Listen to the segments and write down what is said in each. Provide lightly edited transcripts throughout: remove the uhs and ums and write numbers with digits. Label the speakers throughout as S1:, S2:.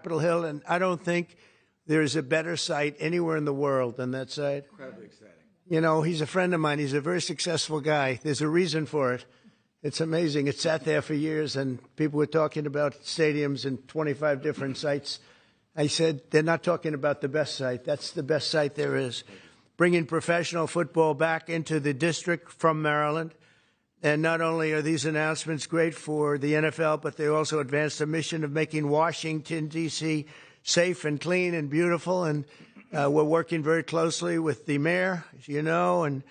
S1: Capitol Hill, and I don't think there's a better site anywhere in the world than that site.
S2: Incredibly exciting.
S1: You know, he's a friend of mine. He's a very successful guy. There's a reason for it. It's amazing. It sat there for years, and people were talking about stadiums in 25 different sites. I said, they're not talking about the best site. That's the best site there is. Bringing professional football back into the district from Maryland. And not only are these announcements great for the NFL, but they also advance the mission of making Washington, D.C. safe and clean and beautiful. And we're working very closely with the mayor, as you know, and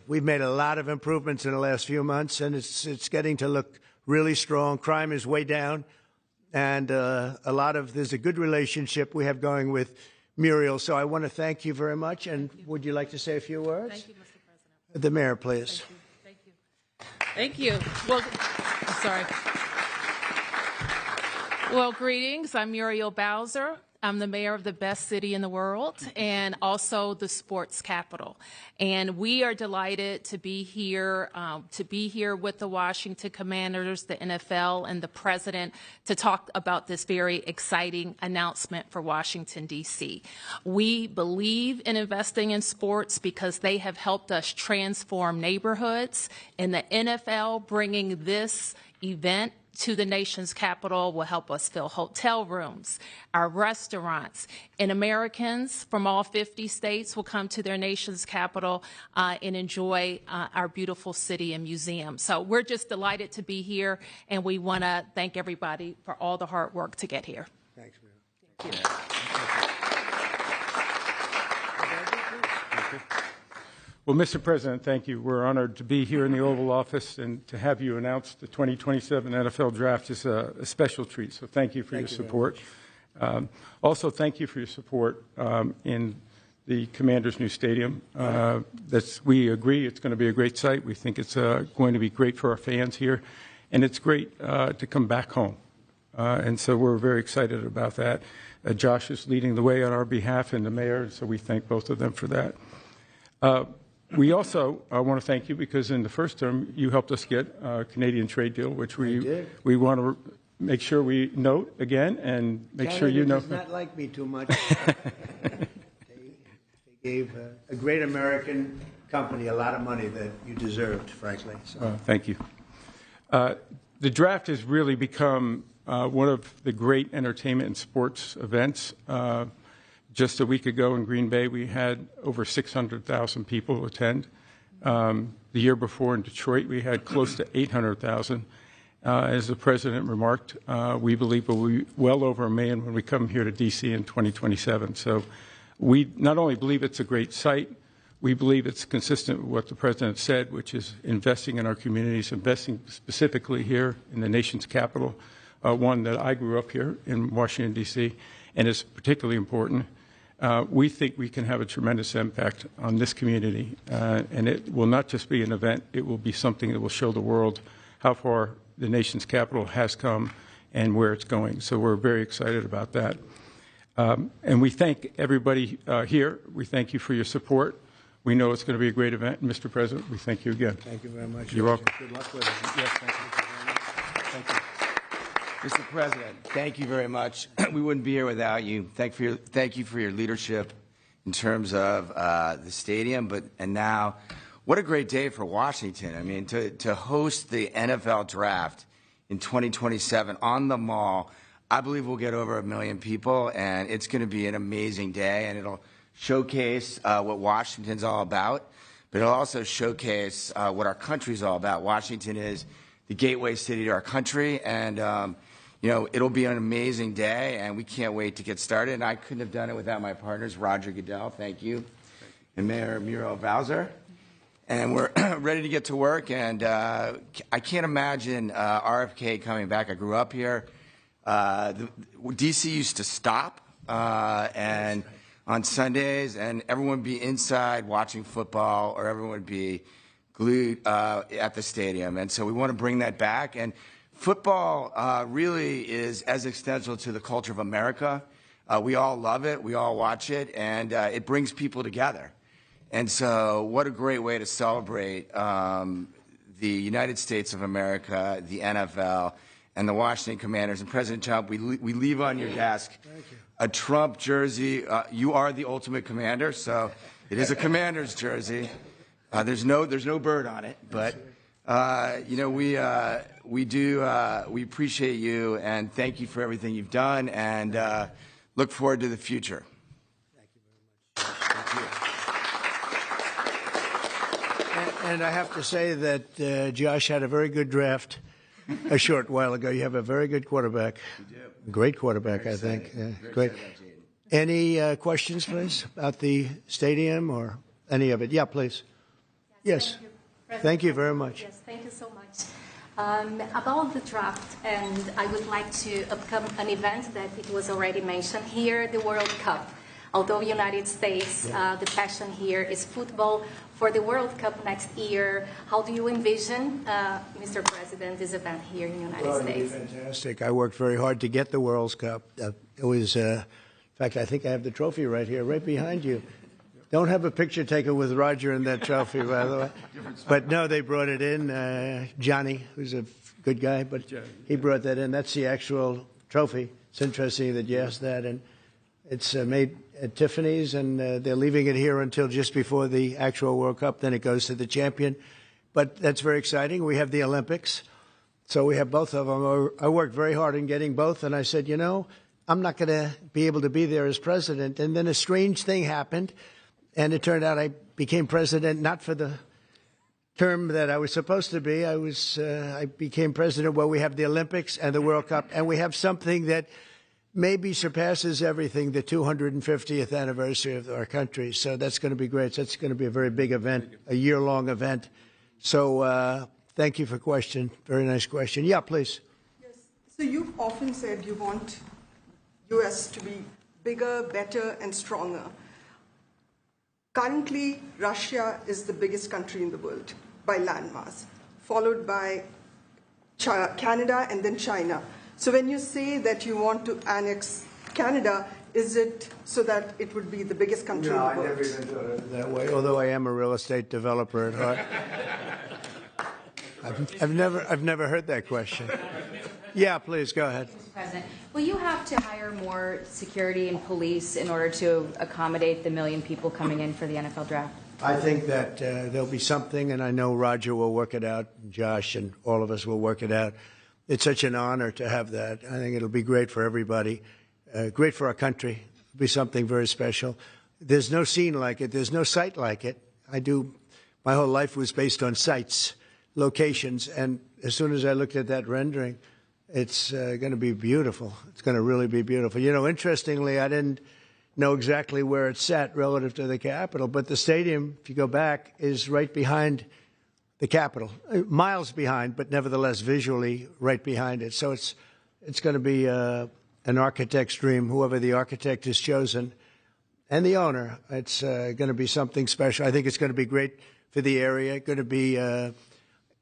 S1: we've made a lot of improvements in the last few months, and it's getting to look really strong. Crime is way down, and there's a good relationship we have going with Muriel. So I want to thank you very much. And would you like to say a few words?
S3: Thank you, Mr. President.
S1: The mayor, please.
S3: Thank you. Well, I'm sorry. Well, greetings. I'm Muriel Bowser. I'm the mayor of the best city in the world and also the sports capital. And we are delighted to be here with the Washington Commanders, the NFL, and the president to talk about this very exciting announcement for Washington, D.C. We believe in investing in sports because they have helped us transform neighborhoods, and the NFL bringing this event to the nation's capital will help us fill hotel rooms, our restaurants, and Americans from all 50 states will come to their nation's capital and enjoy our beautiful city and museum. So we're just delighted to be here, and we want to thank everybody for all the hard work to get here.
S1: Thanks, Mayor.
S3: Thank you.
S4: Well, Mr. President, thank you. We're honored to be here in the Oval Office, and to have you announce the 2027 NFL Draft is a special treat. So thank you for your support. Also, thank you for your support in the Commanders' new stadium. We agree it's going to be a great site. We think it's going to be great for our fans here, and it's great to come back home. And so we're very excited about that. Josh is leading the way on our behalf, and the mayor, so we thank both of them for that. We also want to thank you because in the first term you helped us get a Canadian trade deal, which we want to make sure we note again and make
S1: Canada
S4: sure you know.
S1: Does not like me too much. They gave a great American company a lot of money that you deserved, frankly. So.
S4: Thank you. The draft has really become one of the great entertainment and sports events. Just a week ago in Green Bay, we had over 600,000 people attend. The year before in Detroit, we had close to 800,000. As the president remarked, we believe we'll be well over 1 million when we come here to D.C. in 2027. So we not only believe it's a great site, we believe it's consistent with what the president said, which is investing in our communities, investing specifically here in the nation's capital, one that I grew up here in Washington, D.C., and is particularly important. We think we can have a tremendous impact on this community, and it will not just be an event, it will be something that will show the world how far the nation's capital has come and where it's going. So we're very excited about that. And we thank everybody here. We thank you for your support. We know it's going to be a great event. And Mr. President, we thank you again.
S1: Thank you very much.
S4: You're welcome.
S1: Good luck with it.
S4: Yes, thank you.
S2: Thank you. Mr. President, thank you very much. We wouldn't be here without you. Thank you for your leadership in terms of the stadium, and now, what a great day for Washington. I mean, to host the NFL Draft in 2027 on the Mall. I believe we'll get over 1 million people, and it's going to be an amazing day, and it'll showcase what Washington's all about, but it'll also showcase what our country's all about. Washington is the gateway city to our country, and you know, it'll be an amazing day, and we can't wait to get started. And I couldn't have done it without my partners, Roger Goodell, thank you, and Mayor Muriel Bowser. And we're ready to get to work, and I can't imagine RFK coming back. I grew up here. D.C. used to stop and on Sundays, and everyone would be inside watching football, or everyone would be glued at the stadium. And so we want to bring that back. And football really is as essential to the culture of America. We all love it. We all watch it. And it brings people together. And so what a great way to celebrate the United States of America, the NFL, and the Washington Commanders. And President Trump, we leave on your desk a Trump jersey. You are the ultimate commander, so it is a Commanders jersey. There's no bird on it, but you know, we appreciate you and thank you for everything you've done, and look forward to the future.
S1: Thank you very much. Thank you. And I have to say that Josh had a very good draft a short while ago. You have a very good quarterback.
S2: We do.
S1: Great quarterback, I think. Yeah, great. Any questions, please, about the stadium or any of it? Yeah, please. Yes. Thank you very much.
S5: Yes, thank you so much. About the draft, and I would like to upcome an event that it was already mentioned here, the World Cup. Although United States, the passion here is football. For the World Cup next year, how do you envision, Mr. President, this event here in the United States?
S1: It'd be fantastic. I worked very hard to get the World Cup. It was, in fact, I think I have the trophy right here, right behind you. Don't have a picture taken with Roger and that trophy, by the way. But no, they brought it in. Johnny, who's a good guy, but he brought that in. That's the actual trophy. It's interesting that you asked that. And it's made at Tiffany's, and they're leaving it here until just before the actual World Cup. Then it goes to the champion. But that's very exciting. We have the Olympics. So we have both of them. I worked very hard in getting both, and I said, you know, I'm not going to be able to be there as president. And then a strange thing happened. And it turned out I became president not for the term that I was supposed to be. I became president where we have the Olympics and the World Cup, and we have something that maybe surpasses everything, the 250th anniversary of our country. So that's going to be great. That's going to be a very big event, a year-long event. So thank you for the question. Very nice question. Yeah, please.
S6: Yes. So you've often said you want U.S. to be bigger, better, and stronger. Currently, Russia is the biggest country in the world by landmass, followed by Canada and then China. So when you say that you want to annex Canada, is it so that it would be the biggest country in the world?
S1: No, I never even thought of it that way, although I am a real estate developer at heart. I've never heard that question. Yeah, please, go ahead.
S7: Mr. President, will you have to hire more security and police in order to accommodate the 1 million people coming in for the NFL draft?
S1: I think that there'll be something, and I know Roger will work it out, Josh, and all of us will work it out. It's such an honor to have that. I think it'll be great for everybody, great for our country. It'll be something very special. There's no scene like it. There's no site like it. My whole life was based on sites, locations, and as soon as I looked at that rendering, it's going to be beautiful. It's going to really be beautiful. You know, interestingly, I didn't know exactly where it's sat relative to the Capitol, but the stadium, if you go back, is right behind the Capitol, miles behind, but nevertheless visually right behind it. So it's going to be an architect's dream, whoever the architect is chosen, and the owner. It's going to be something special. I think it's going to be great for the area. Going to be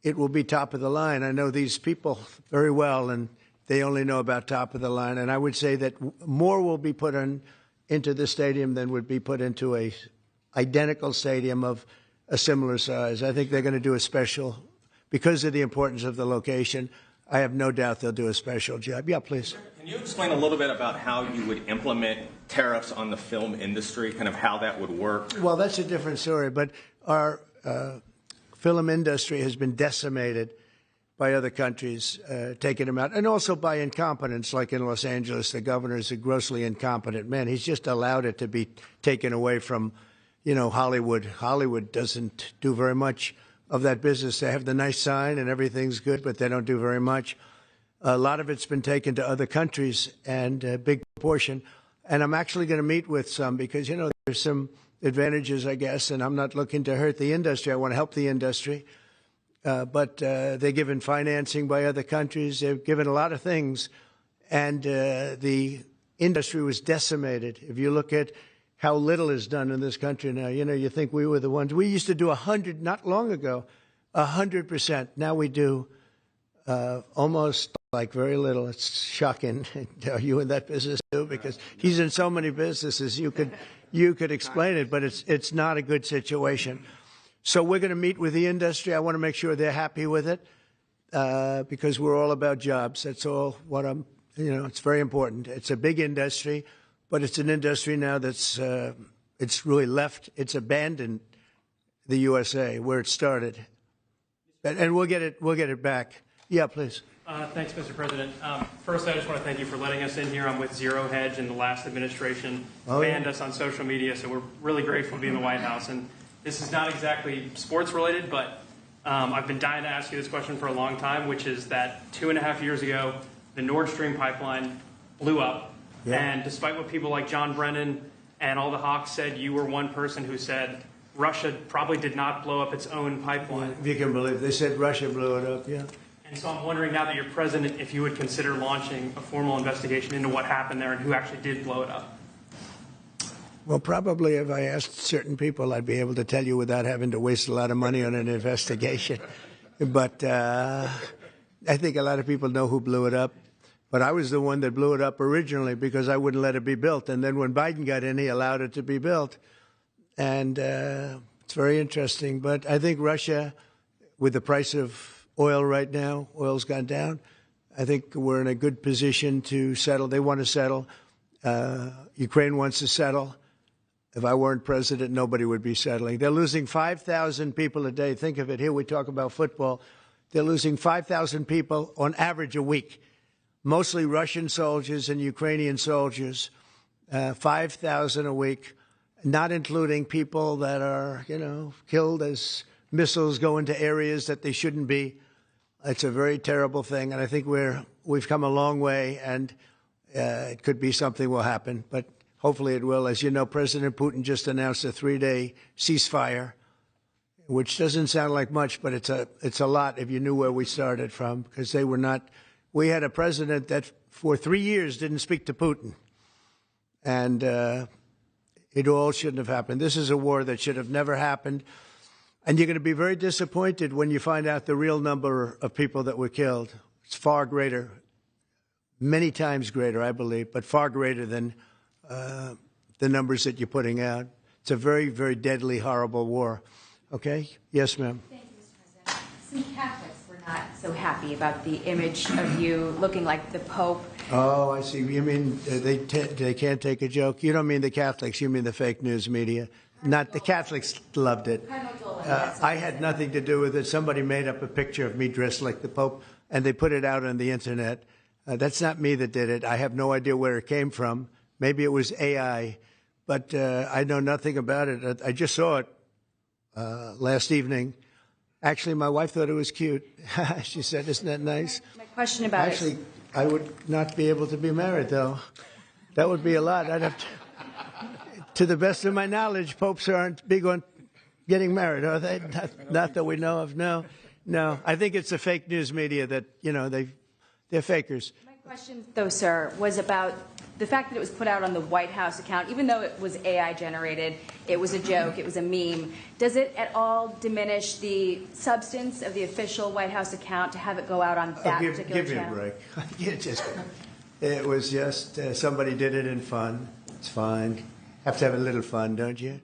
S1: it will be top of the line. I know these people very well, and they only know about top of the line. And I would say that more will be put into the stadium than would be put into a identical stadium of a similar size. I think they're going to do a special, because of the importance of the location. I have no doubt they'll do a special job. Yeah, please.
S8: Can you explain a little bit about how you would implement tariffs on the film industry, kind of how that would work?
S1: Well, that's a different story, but our film industry has been decimated by other countries taking them out, and also by incompetence, like in Los Angeles. The governor is a grossly incompetent man. He's just allowed it to be taken away from, you know, Hollywood. Hollywood doesn't do very much of that business. They have the nice sign and everything's good, but they don't do very much. A lot of it's been taken to other countries, and a big portion. And I'm actually going to meet with some because, you know, there's some advantages, I guess, and I'm not looking to hurt the industry. I want to help the industry. But they're given financing by other countries. They're given a lot of things. And the industry was decimated. If you look at how little is done in this country now, you know, you think we were the ones. We used to do 100, not long ago, 100%. Now we do almost like very little. It's shocking. Are you in that business too? Because he's in so many businesses. You could explain it, but it's not a good situation. So we're going to meet with the industry. I want to make sure they're happy with it. because we're all about jobs. That's all what it's very important. It's a big industry, but it's an industry now that's, it's really left, it's abandoned the USA where it started. And we'll get it back. Yeah, please.
S9: Thanks, Mr. President. First, I just want to thank you for letting us in here. I'm with Zero Hedge, and the last administration banned us on social media, so we're really grateful to be in the White House. And this is not exactly sports related, but I've been dying to ask you this question for a long time, which is that 2.5 years ago, the Nord Stream pipeline blew up. Yeah. And despite what people like John Brennan and all the hawks said, you were one person who said Russia probably did not blow up its own pipeline.
S1: Yeah, if you can believe it. They said Russia blew it up, yeah.
S9: And so I'm wondering now that you're president, if you would consider launching a formal investigation into what happened there and who actually did blow it up.
S1: Well, probably if I asked certain people, I'd be able to tell you without having to waste a lot of money on an investigation. But I think a lot of people know who blew it up. But I was the one that blew it up originally because I wouldn't let it be built. And then when Biden got in, he allowed it to be built. And it's very interesting. But I think Russia, with the price of oil right now, oil's gone down, I think we're in a good position to settle. They want to settle. Ukraine wants to settle. If I weren't president, nobody would be settling. They're losing 5,000 people a day. Think of it. Here we talk about football. They're losing 5,000 people on average a week, mostly Russian soldiers and Ukrainian soldiers, 5,000 a week, not including people that are, killed as missiles go into areas that they shouldn't be. It's a very terrible thing, and I think we've come a long way, and it could be something will happen, but hopefully it will. As you know, President Putin just announced a 3-day ceasefire, which doesn't sound like much, but it's a lot if you knew where we started from, because they were not. We had a president that for 3 years didn't speak to Putin, and it all shouldn't have happened. This is a war that should have never happened. And you're going to be very disappointed when you find out the real number of people that were killed. It's far greater, many times greater, I believe, but far greater than the numbers that you're putting out. It's a very, very deadly, horrible war. Okay? Yes, ma'am.
S7: Thank you, Mr. President. Some Catholics were not so happy about the image of you looking like the Pope.
S1: Oh, I see. You mean they can't take a joke? You don't mean the Catholics. You mean the fake news media. Not the Catholics loved it. I had nothing to do with it. Somebody made up a picture of me dressed like the Pope, and they put it out on the Internet. That's not me that did it. I have no idea where it came from. Maybe it was AI, but I know nothing about it. I just saw it last evening. Actually, my wife thought it was cute. She said, "Isn't that nice?"
S7: My question about
S1: Actually, I would not be able to be married, though. That would be a lot. I'd have to the best of my knowledge, popes aren't big on getting married, are they? Not that we know of. No. I think it's the fake news media that, they're fakers.
S7: My question, though, sir, was about the fact that it was put out on the White House account. Even though it was AI generated, it was a joke, it was a meme. Does it at all diminish the substance of the official White House account to have it go out on that particular channel?
S1: Give me a break. It was just somebody did it in fun. It's fine. Have to have a little fun, don't you?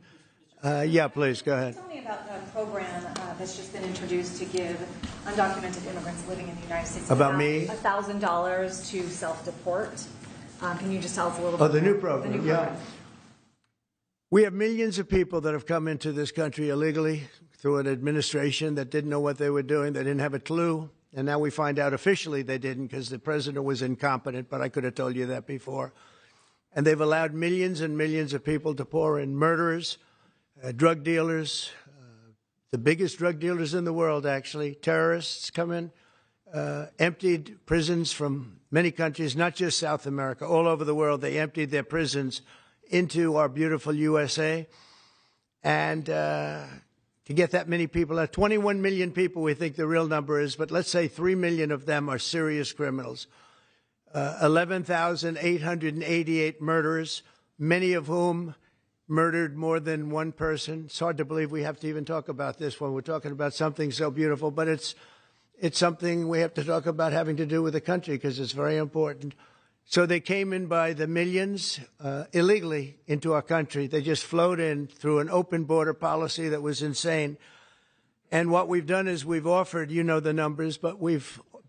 S1: Yeah, please, go ahead.
S10: Tell me about the program that's just been introduced to give undocumented immigrants living in the United States
S1: about me
S10: $1,000 to self-deport. Can you just tell us a little bit?
S1: Oh, the new program, yeah. We have millions of people that have come into this country illegally through an administration that didn't know what they were doing. They didn't have a clue. And now we find out officially they didn't because the president was incompetent, but I could have told you that before. And they've allowed millions and millions of people to pour in. Murderers, drug dealers, the biggest drug dealers in the world, actually. Terrorists come in, emptied prisons from many countries, not just South America, all over the world. They emptied their prisons into our beautiful USA. And to get that many people, 21 million people we think the real number is, but let's say 3 million of them are serious criminals. 11,888 murderers, many of whom murdered more than one person. It's hard to believe we have to even talk about this when we're talking about something so beautiful, but it's something we have to talk about having to do with the country because it's very important. So they came in by the millions illegally into our country. They just flowed in through an open border policy that was insane. And what we've done is we've offered, you know the numbers, but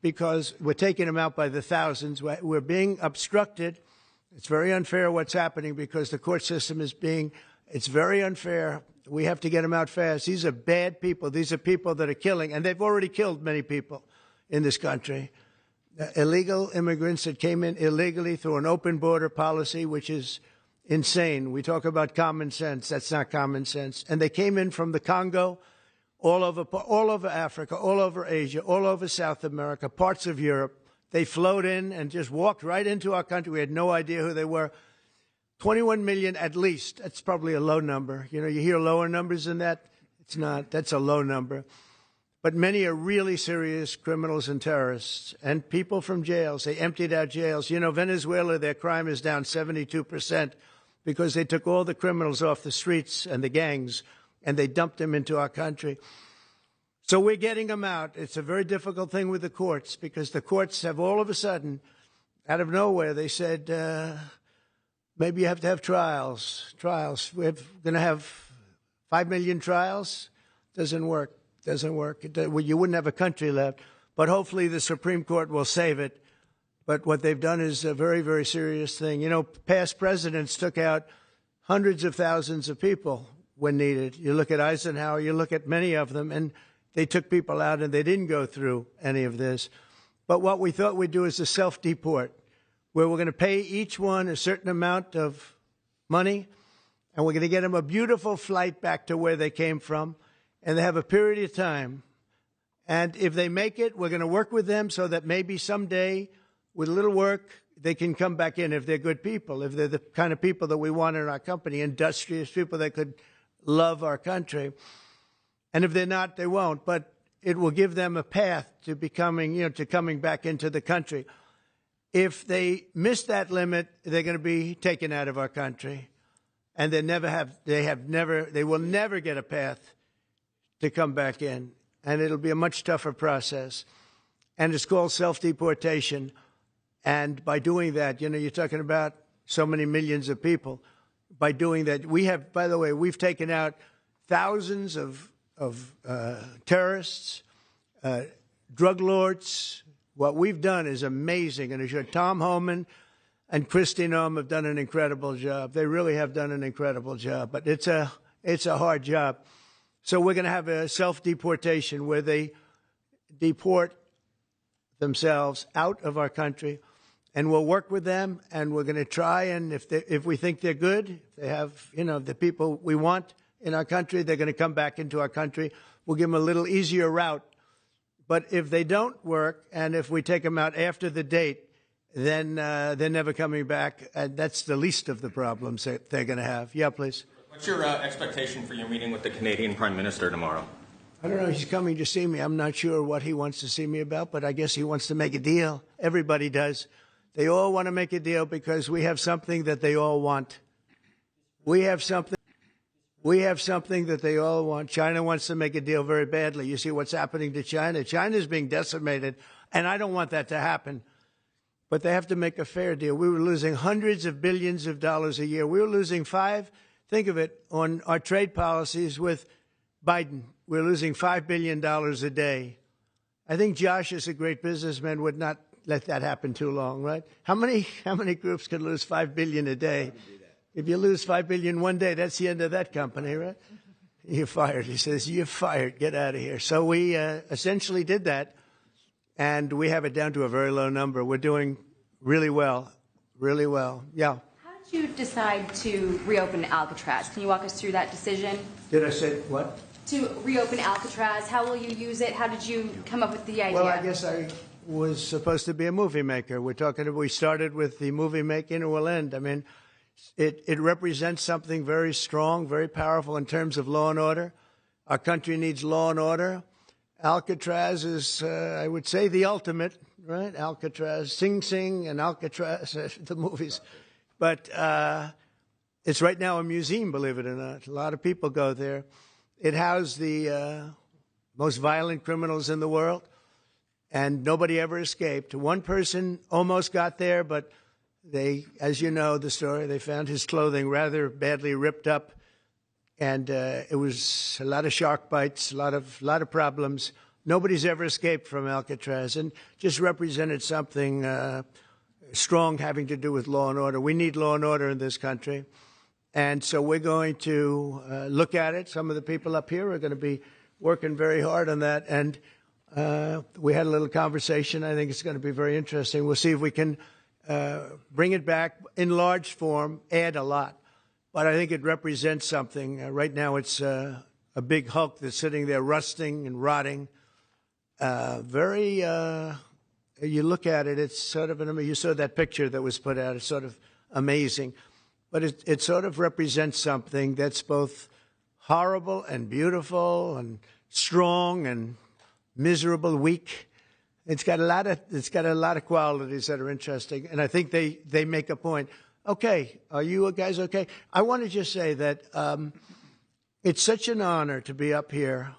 S1: because we're taking them out by the thousands, we're being obstructed. It's very unfair what's happening because the court system it's very unfair. We have to get them out fast. These are bad people. These are people that are killing, and they've already killed many people in this country. Illegal immigrants that came in illegally through an open border policy, which is insane. We talk about common sense. That's not common sense. And they came in from the Congo, all over Africa, all over Asia, all over South America, parts of Europe. They flowed in and just walked right into our country. We had no idea who they were. 21 million at least. That's probably a low number. You know, you hear lower numbers than that. It's not. That's a low number. But many are really serious criminals and terrorists and people from jails. They emptied out jails. You know, Venezuela, their crime is down 72% because they took all the criminals off the streets and the gangs and they dumped them into our country. So we're getting them out. It's a very difficult thing with the courts because the courts have all of a sudden, out of nowhere, they said, maybe you have to have trials. We're going to have 5 million trials. Doesn't work. You wouldn't have a country left. But hopefully the Supreme Court will save it. But what they've done is a very, very serious thing. You know, past presidents took out hundreds of thousands of people when needed. You look at Eisenhower, you look at many of them, and they took people out and they didn't go through any of this. But what we thought we'd do is a self-deport, where we're going to pay each one a certain amount of money, and we're going to get them a beautiful flight back to where they came from, and they have a period of time. And if they make it, we're going to work with them so that maybe someday, with a little work, they can come back in if they're good people, if they're the kind of people that we want in our company, industrious people that could love our country. And if they're not, they won't. But it will give them a path to becoming, to coming back into the country. If they miss that limit, they're going to be taken out of our country, and they will never get a path to come back in, and it'll be a much tougher process. And it's called self-deportation. And by doing that, you're talking about so many millions of people. By doing that, we've taken out thousands of terrorists, drug lords. What we've done is amazing, and I'm sure Tom Homan and Kristi Noem have done an incredible job. They really have done an incredible job, but it's a hard job. So we're going to have a self-deportation where they deport themselves out of our country, and we'll work with them, and we're going to try, and if we think they're good, if they have, the people we want in our country, they're going to come back into our country. We'll give them a little easier route. But if they don't work, and if we take them out after the date, then they're never coming back. And that's the least of the problems that they're going to have. Yeah, please.
S8: What's your expectation for your meeting with the Canadian Prime Minister tomorrow?
S1: I don't know. He's coming to see me. I'm not sure what he wants to see me about, but I guess he wants to make a deal. Everybody does. They all want to make a deal because we have something that they all want. We have something that they all want. China wants to make a deal very badly. You see what's happening to China. China's being decimated, and I don't want that to happen. But they have to make a fair deal. We were losing hundreds of billions of dollars a year. We were losing think of it, on our trade policies with Biden. We're losing $5 billion a day. I think Josh, as a great businessman, would not let that happen too long, right? How many groups could lose $5 billion a day? If you lose $5 billion one day, that's the end of that company, right? You're fired. He says, you're fired. Get out of here. So we essentially did that, and we have it down to a very low number. We're doing really well, really well. Yeah.
S7: How did you decide to reopen Alcatraz? Can you walk us through that decision?
S1: Did I say what?
S7: To reopen Alcatraz. How will you use it? How did you come up with the idea?
S1: Well, I guess I was supposed to be a movie maker. We started with the movie making, and we'll end. I mean, it represents something very strong, very powerful in terms of law and order. Our country needs law and order. Alcatraz is, I would say, the ultimate, right? Alcatraz, Sing Sing and Alcatraz, the movies. But it's right now a museum, believe it or not. A lot of people go there. It housed the most violent criminals in the world, and nobody ever escaped. One person almost got there, but they, as you know the story, they found his clothing rather badly ripped up and it was a lot of shark bites, a lot of problems. Nobody's ever escaped from Alcatraz, and just represented something strong having to do with law and order. We need law and order in this country, and so we're going to look at it. Some of the people up here are going to be working very hard on that, and we had a little conversation. I think it's going to be very interesting. We'll see if we can bring it back in large form, add a lot. But I think it represents something. Right now it's a big hulk that's sitting there rusting and rotting. You look at it, it's sort of, you saw that picture that was put out, it's sort of amazing. But it sort of represents something that's both horrible and beautiful and strong and miserable, weak. It's got a lot of qualities that are interesting, and I think they make a point. Okay, are you guys okay? I want to just say that it's such an honor to be up here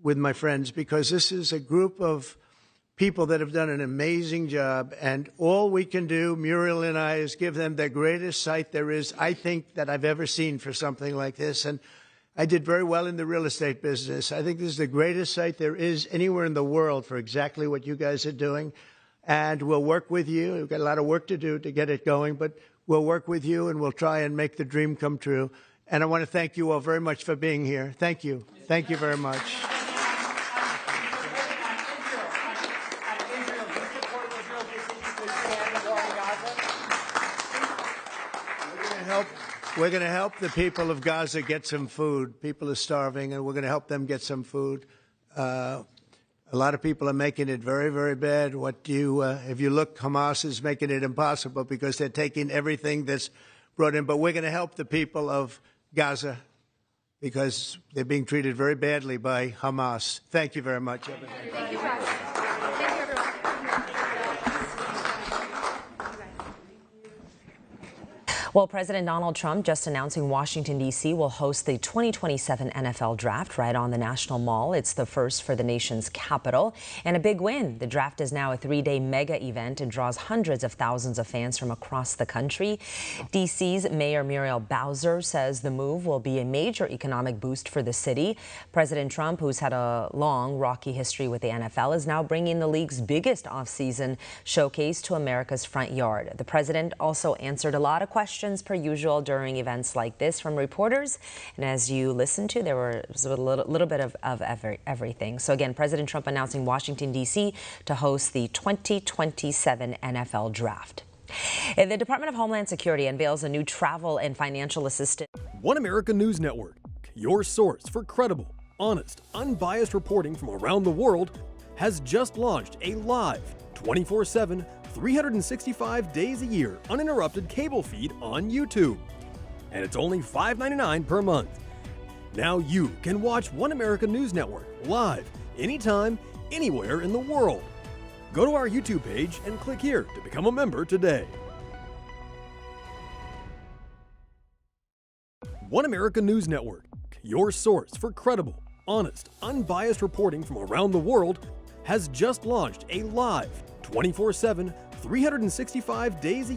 S1: with my friends, because this is a group of people that have done an amazing job, and all we can do, Muriel and I, is give them the greatest sight there is, I think, that I've ever seen for something like this. And I did very well in the real estate business. I think this is the greatest site there is anywhere in the world for exactly what you guys are doing. And we'll work with you. We've got a lot of work to do to get it going, but we'll work with you and we'll try and make the dream come true. And I want to thank you all very much for being here. Thank you. Thank you very much. We're going to help the people of Gaza get some food. People are starving, and we're going to help them get some food. A lot of people are making it very, very bad. If you look, Hamas is making it impossible because they're taking everything that's brought in. But we're going to help the people of Gaza because they're being treated very badly by Hamas. Thank you very much.
S10: Thank you,
S11: Well, President Donald Trump just announcing Washington, D.C. will host the 2027 NFL Draft right on the National Mall. It's the first for the nation's capital and a big win. The draft is now a 3-day mega event and draws hundreds of thousands of fans from across the country. D.C.'s Mayor Muriel Bowser says the move will be a major economic boost for the city. President Trump, who's had a long, rocky history with the NFL, is now bringing the league's biggest offseason showcase to America's front yard. The president also answered a lot of questions per usual during events like this from reporters. And as you listened to, there was a little bit of everything. So again, President Trump announcing Washington, D.C. to host the 2027 NFL Draft. And the Department of Homeland Security unveils a new travel and financial assistance.
S12: One America News Network, your source for credible, honest, unbiased reporting from around the world, has just launched a live 24/7 365 days a year uninterrupted cable feed on YouTube. And it's only $5.99 per month. Now you can watch One America News Network live, anytime, anywhere in the world. Go to our YouTube page and click here to become a member today. One America News Network, your source for credible, honest, unbiased reporting from around the world, has just launched a live 24/7 365 days a year